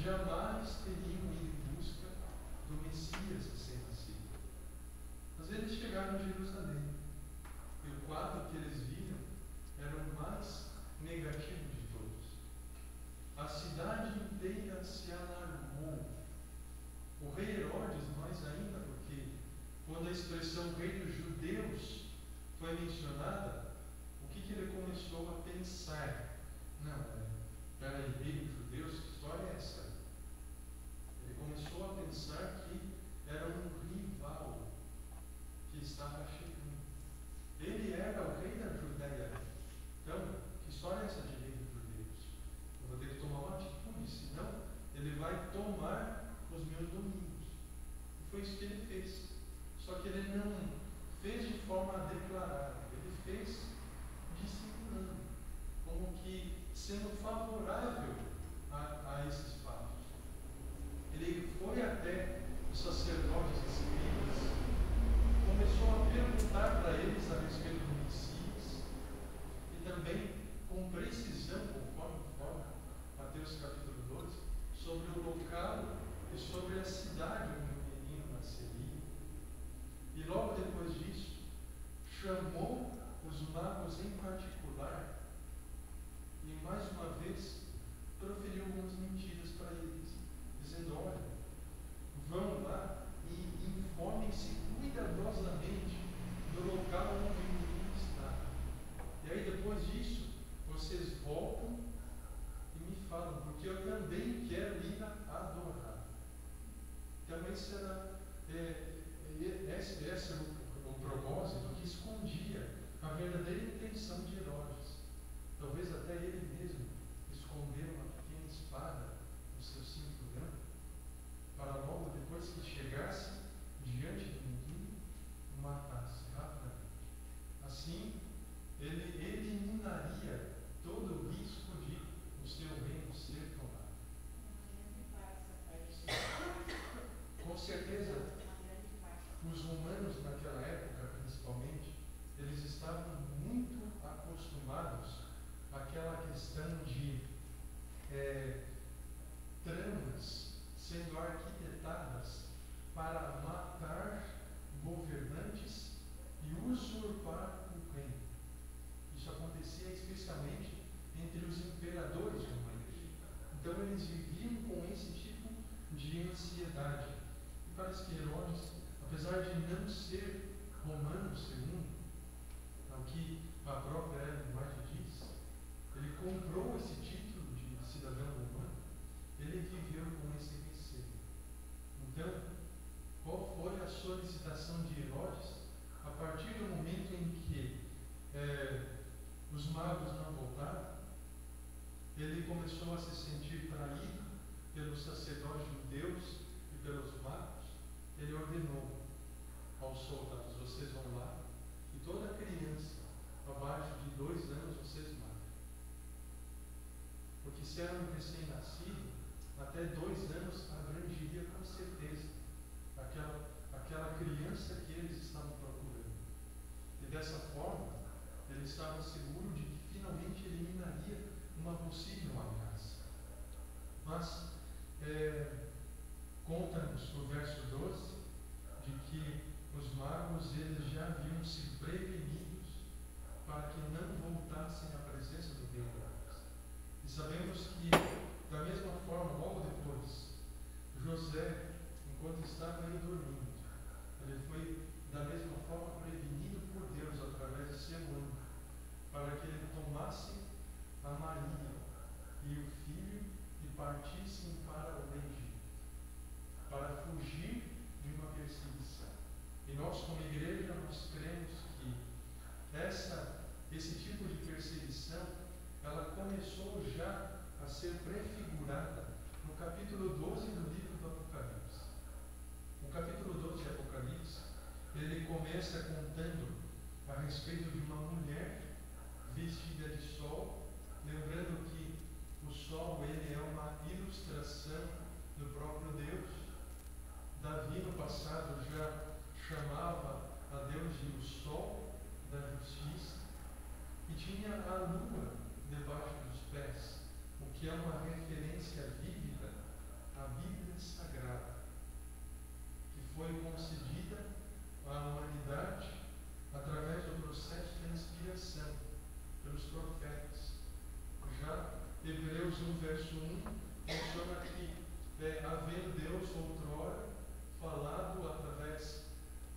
jamais teriam ido em busca do Messias recém-nascido. Mas eles chegaram a Jerusalém e o quadro que eles viram era o mais negativo de todos. A cidade inteira se alarmou. O rei Herodes, mais ainda, porque quando a expressão rei dos judeus foi mencionada, o que ele começou a pensar? Não, peraí, rei dos judeus, que história é essa? Ele começou a pensar que era um rival que estava chegando. Ele era o rei da Judéia. Então, que história é essa de rei dos judeus? Eu vou ter que tomar uma atitude, senão ele vai tomar os meus domínios. E foi isso que ele fez. Só que ele não fez de forma declarada, ele fez dissimulando, como que sendo favorável a esses fatos. Ele foi até os sacerdotes escribas, começou a perguntar para eles a respeito do Messias e também com precisão, conforme Mateus capítulo 12, sobre o local e sobre a cidade onde o menino nasceria. E logo depois disso, chamou os magos em particular e mais uma vez proferiu algumas mentiras para eles, dizendo: olha, vão lá e informem-se cuidadosamente do local onde o menino está. E aí depois disso, vocês voltam e me falam, porque eu também quero ir adorar. Então esse era o propósito que escondia a verdadeira intenção de Herodes. Talvez até ele mesmo escondeu uma pequena espada no seu cinturão, para logo depois que chegasse diante do menino, matasse rapidamente. Assim, ele eliminaria todo o risco de o seu reino ser tomado. Com certeza, os romanos naquela época, principalmente, eles estavam muito acostumados àquela questão de tramas sendo arquitetadas para matar governantes e usurpar o reino. Isso acontecia especialmente entre os imperadores romanos. Então eles viviam com esse tipo de ansiedade. E parece que Herodes, apesar de não ser romano segundo o que a própria Ellen White diz, ele comprou esse título de cidadão romano, ele viveu com esse receio. Então, qual foi a solicitação de Herodes a partir do momento em que os magos não voltaram? Ele começou a se sentir traído pelos sacerdotes judeus e pelos magos. Ele ordenou aos soldados: vocês vão lá e toda criança abaixo de 2 anos vocês matam. Porque se era um recém-nascido, até 2 anos abrangeria com certeza aquela criança que eles estavam procurando. E dessa forma, ele estava seguro de que finalmente eliminaria uma possível ameaça. Mas conta-nos no verso 12 de que os magos eles já haviam sido prevenidos para que não voltassem à presença do rei Herodes. E sabemos que, da mesma forma, logo depois, José, enquanto estava aí dormindo, ele foi da mesma forma prevenido por Deus através de seu anjo, para que ele tomasse a Maria e o filho e partissem para o Egito, para fugir de uma perseguição. E nós, como igreja, nós cremos que esse tipo de perseguição, ela começou já a ser prefigurada no capítulo 12 do livro do Apocalipse. O capítulo 12 de Apocalipse, ele começa contando a respeito de uma mulher vestida de sol, lembrando que o sol ele é uma ilustração do próprio Deus. Davi no passado já chamava a Deus de o sol da justiça, e tinha a lua debaixo dos pés, o que é uma referência vívida 1 menciona que, havendo Deus outrora falado através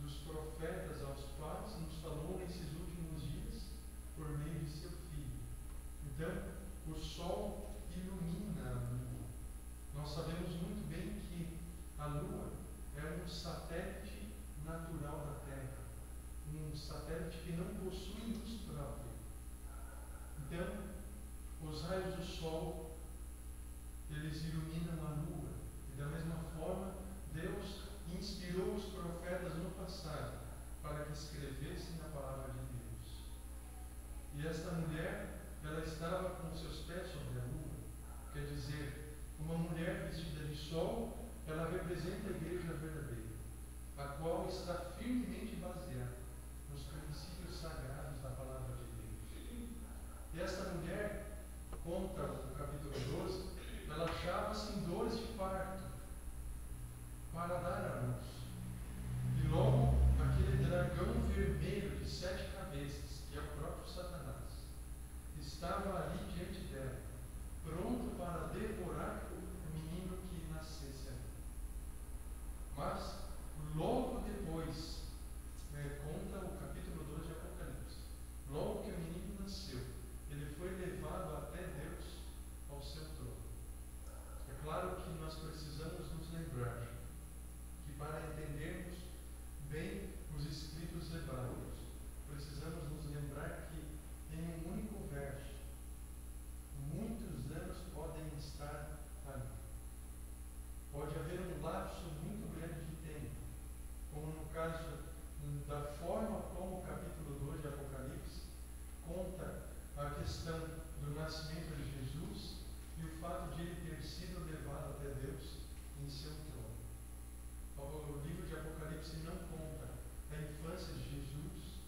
dos profetas aos pais, nos falou nesses últimos dias por meio de seu Filho. Então, o Sol ilumina a Lua. Nós sabemos muito bem que a Lua é um satélite natural da Terra, um satélite que não possui luz própria. Então, os raios do Sol, eles iluminam a Lua. E da mesma forma, Deus inspirou os profetas no passado para que escrevessem a palavra de Deus. E esta mulher, ela estava com seus pés sobre a Lua. Quer dizer, uma mulher vestida de sol, ela representa a igreja verdadeira, a qual está firmemente baseada nos princípios sagrados da palavra de Deus. E esta mulher, conta o capítulo 12, ela achava-se em dores de parto para dar à luz. E logo, aquele dragão vermelho de 7 cabeças, que é o próprio Satanás, estava ali diante dela, pronto para devorar o menino que nascesse ali. Mas, logo depois, conta o capítulo 2 de Apocalipse, logo que o menino nasceu, ele foi levado até Deus ao seu trono. É claro que nós precisamos nos lembrar que, para entendermos bem os escritos hebraicos, precisamos nos lembrar que em um único verso, muitos anos podem estar ali. Pode haver um lapso muito grande de tempo, como no caso da forma como o capítulo 2 de Apocalipse conta a questão do nascimento de Jesus e o fato de ele ter sido levado até Deus em seu trono. O livro de Apocalipse não conta a infância de Jesus,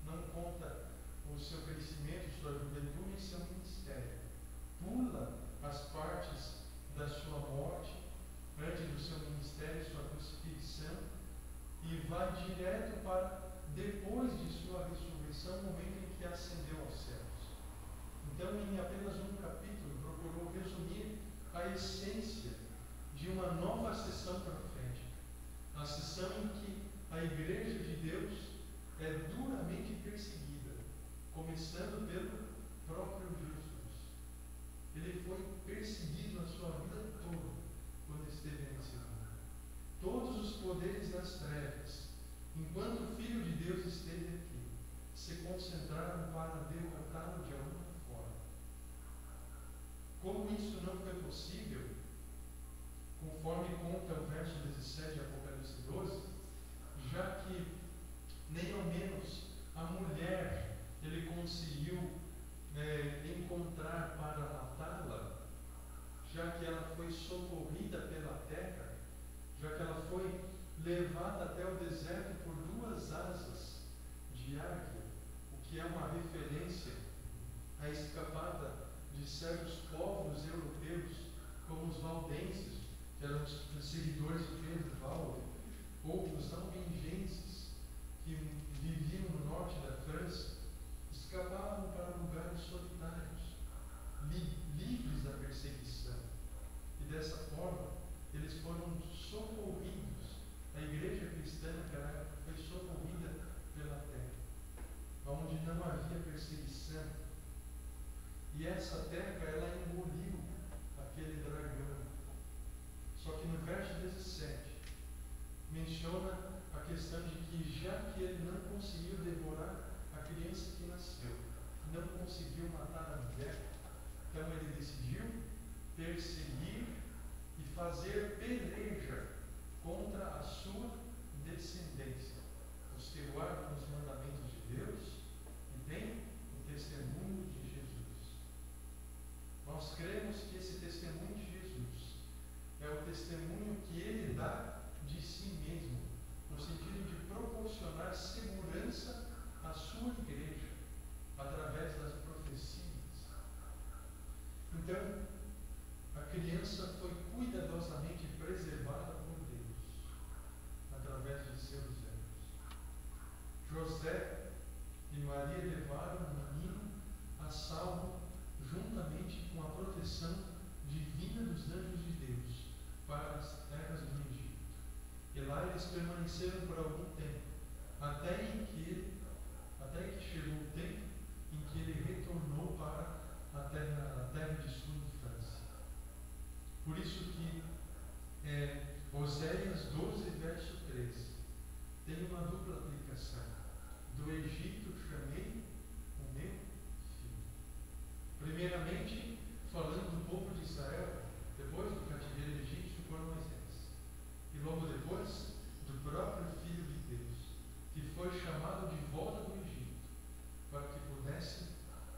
não conta o seu crescimento, sua juventude e seu ministério. Pula as partes da sua morte, antes do seu ministério, sua crucifixão, e vai direto para depois de sua ressurreição, o momento em que ascendeu aos céus. Então, em apenas um capítulo, procurou resumir a essência de uma nova sessão profética, a sessão em que a igreja de Deus é duramente perseguida, começando pelo próprio Jesus. Ele foi perseguido a sua vida toda quando esteve nesse mundo. Todos os poderes das trevas, enquanto o Filho de Deus esteve aqui, se concentraram para derrotá-lo de alguma forma. Como isso não foi possível, conforme conta o verso 17 de Apocalipse 12, já que nem ao menos a mulher ele conseguiu encontrar para matá-la, já que ela foi socorrida pela terra, já que ela foi levada até o deserto por 2 asas de águia, o que é uma referência à escapada de certos povos europeus, como os valdenses, que eram os seguidores de Pedro Valdo, ou os albigenses, que viviam no norte da França, escapavam para lugares solitários, livres da perseguição. E dessa forma, eles foram socorridos. A igreja cristã naquela época foi socorrida pela terra, onde não havia perseguição. E essa terra, ela engoliu aquele dragão. Só que no verso 17, menciona a questão de que, já que ele não conseguiu devorar a criança que nasceu, não conseguiu matar a mulher, então ele decidiu perseguir e fazer peleja contra a sua descendência, os que guardam os mandamentos de Deus e têm o testemunho de Jesus. Nós cremos que esse testemunho de Jesus é o testemunho que ele dá de si mesmo, no sentido de proporcionar segurança à sua igreja, através das profecias. Então, a criança foi cuidadosamente preservada por Deus, através de seus anos. Por isso que Oséias 12, verso 13, tem uma dupla aplicação. Do Egito chamei o meu filho. Primeiramente, falando do povo de Israel, depois do cativeiro egípcio por Moisés. E logo depois, do próprio Filho de Deus, que foi chamado de volta do Egito, para que pudesse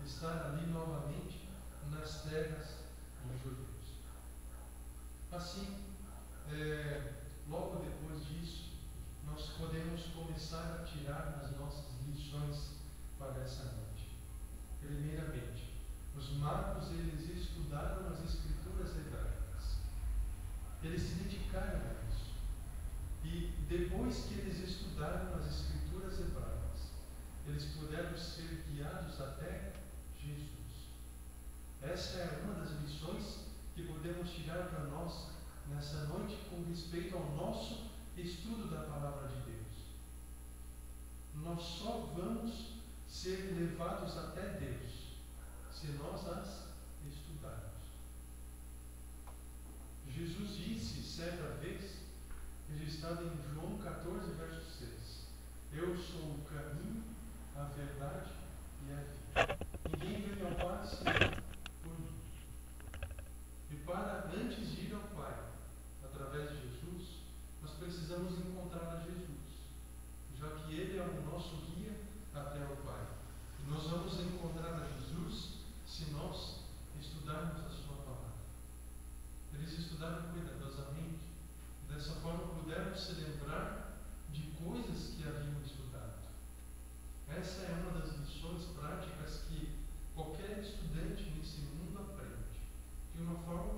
estar ali novamente nas terras dos judeus. Assim, logo depois disso, nós podemos começar a tirar as nossas lições para essa noite. Primeiramente, os magos, eles estudaram as escrituras hebraicas. Eles se dedicaram a isso. E depois que eles estudaram as escrituras hebraicas, eles puderam ser guiados até Jesus. Essa é uma das lições que podemos tirar para nós nessa noite com respeito ao nosso estudo da Palavra de Deus. Nós só vamos ser levados até Deus se nós as estudarmos. Jesus disse certa vez, registrado em João 14, verso 6, eu sou o caminho, a verdade e a vida. Ninguém vem ao Pai senão por mim. E para antes de ir ao Pai, através de Jesus, nós precisamos encontrar a Jesus, já que Ele é o nosso guia até o Pai. E nós vamos encontrar a Jesus se nós estudarmos a sua palavra. Eles estudaram cuidadosamente, dessa forma puderam se lembrar de coisas que haviam estudado. Essa é uma das lições práticas que qualquer estudante nesse mundo aprende, de uma forma